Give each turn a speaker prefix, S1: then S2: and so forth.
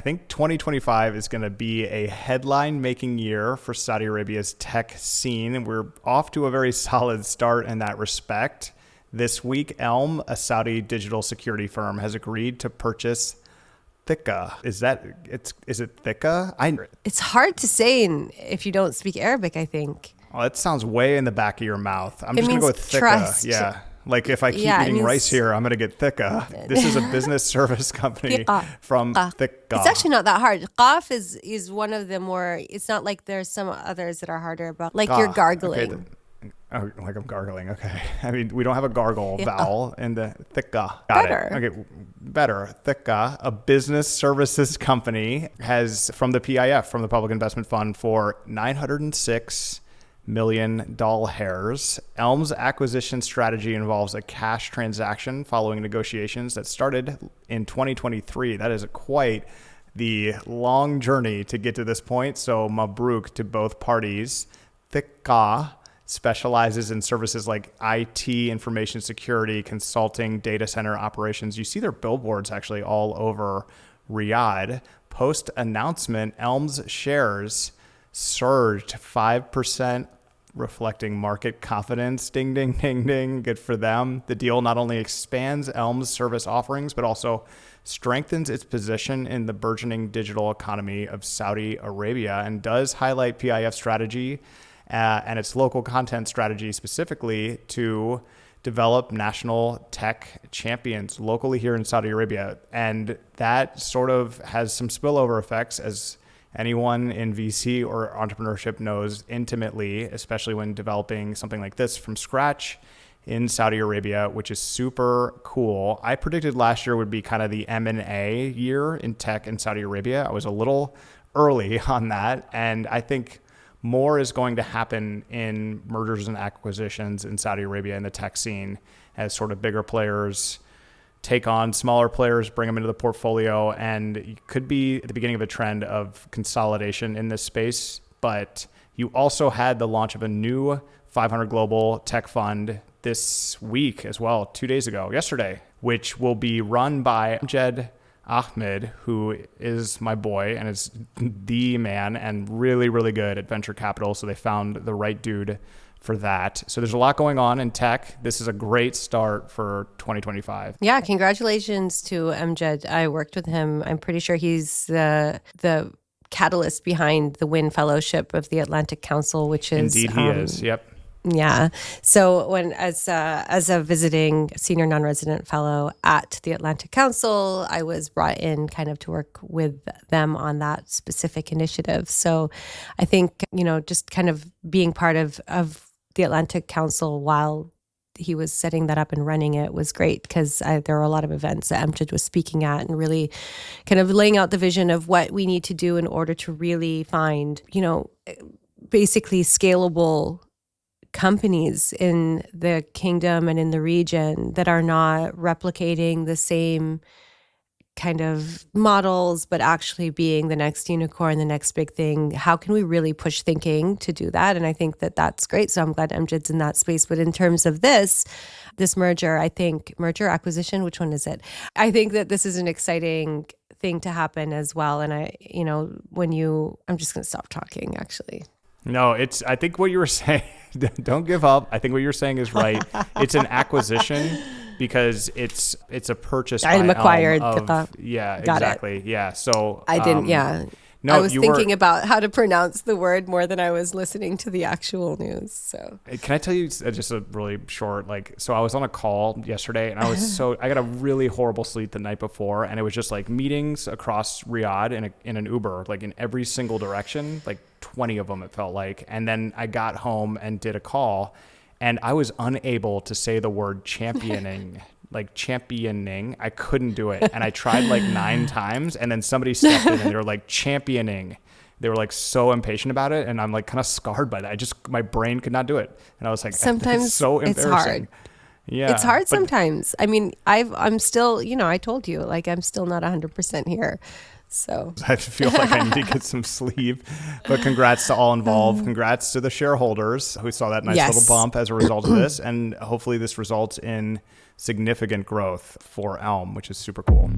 S1: I think 2025 is going to be a headline-making year for Saudi Arabia's tech scene, and we're off to a very solid start in that respect. This week, Elm, a Saudi digital security firm, has agreed to purchase Thiqah. Is it Thiqah?
S2: It's hard to say if you don't speak Arabic, I think.
S1: Oh, that sounds way in the back of your mouth. I'm just going to go with Thiqah.
S2: Trust.
S1: Yeah. Like if I keep eating rice here, I'm going to get Thiqah. This is a business service company from Thiqah.
S2: It's actually not that hard. Qaf is one of the more, it's not like there's some others that are harder, but like you're gargling.
S1: Okay. Oh, like I'm gargling. Okay. I mean, we don't have a gargle vowel in the Thiqah.
S2: Better.
S1: Okay. Better. Thiqah, a business services company, has from the PIF, from the Public Investment Fund, for $906 million. Elm's acquisition strategy involves a cash transaction following negotiations that started in 2023. That is quite the long journey to get to this point. So mabruk to both parties. Thiqah specializes in services like IT, information security, consulting, data center operations. You see their billboards actually all over Riyadh. Post-announcement, Elm's shares surged 5%, reflecting market confidence. Ding, ding, ding, ding. Good for them. The deal not only expands Elm's service offerings, but also strengthens its position in the burgeoning digital economy of Saudi Arabia and does highlight PIF strategy and its local content strategy specifically to develop national tech champions locally here in Saudi Arabia. And that sort of has some spillover effects, as anyone in VC or entrepreneurship knows intimately, especially when developing something like this from scratch in Saudi Arabia, which is super cool. I predicted last year would be kind of the M&A year in tech in Saudi Arabia. I was a little early on that, and I think more is going to happen in mergers and acquisitions in Saudi Arabia in the tech scene as sort of bigger players take on smaller players, bring them into the portfolio, and it could be at the beginning of a trend of consolidation in this space. But you also had the launch of a new 500 global tech fund this week as well, 2 days ago, yesterday, which will be run by Amjed Ahmed, who is my boy and is the man and really, really good at venture capital. So they found the right dude for that. So there's a lot going on in tech. This is a great start for 2025.
S2: Yeah, congratulations to Amjed. I worked with him. I'm pretty sure he's the catalyst behind the Wynn Fellowship of the Atlantic Council, which is...
S1: Indeed he is, yep.
S2: Yeah. So when as a visiting senior non-resident fellow at the Atlantic Council, I was brought in kind of to work with them on that specific initiative. So I think, just kind of being part of the Atlantic Council while he was setting that up and running it was great, because there were a lot of events that Amjad was speaking at and really kind of laying out the vision of what we need to do in order to really find, basically scalable companies in the kingdom and in the region that are not replicating the same kind of models, but actually being the next unicorn, the next big thing. How can we really push thinking to do that? And I think that that's great. So I'm glad Amjad's in that space. But in terms of this merger, I think merger acquisition, which one is it? I think that this is an exciting thing to happen as well. And I'm just going to stop talking actually.
S1: No, I think what you were saying, don't give up. I think what you're saying is right. It's an acquisition because it's a purchase.
S2: I'm acquired.
S1: Yeah,
S2: Got
S1: exactly.
S2: It.
S1: Yeah. So
S2: I didn't. Yeah.
S1: No,
S2: I was thinking about how to pronounce the word more than I was listening to the actual news. So
S1: can I tell you just a really short, so I was on a call yesterday and I got a really horrible sleep the night before, and it was just like meetings across Riyadh in an Uber, like in every single direction, like 20 of them it felt like. And then I got home and did a call and I was unable to say the word championing. I couldn't do it. And I tried 9 times, and then somebody stepped in and they were like, championing. They were so impatient about it. And I'm kind of scarred by that. My brain could not do it. And I was like,
S2: sometimes
S1: it's so embarrassing.
S2: It's hard.
S1: Yeah.
S2: It's hard sometimes. I mean, I'm still, I told you, I'm still not 100% here. So
S1: I feel like I need to get some sleep, but congrats to all involved. Congrats to the shareholders who saw that nice little bump as a result of this. And hopefully this results in significant growth for Elm, which is super cool.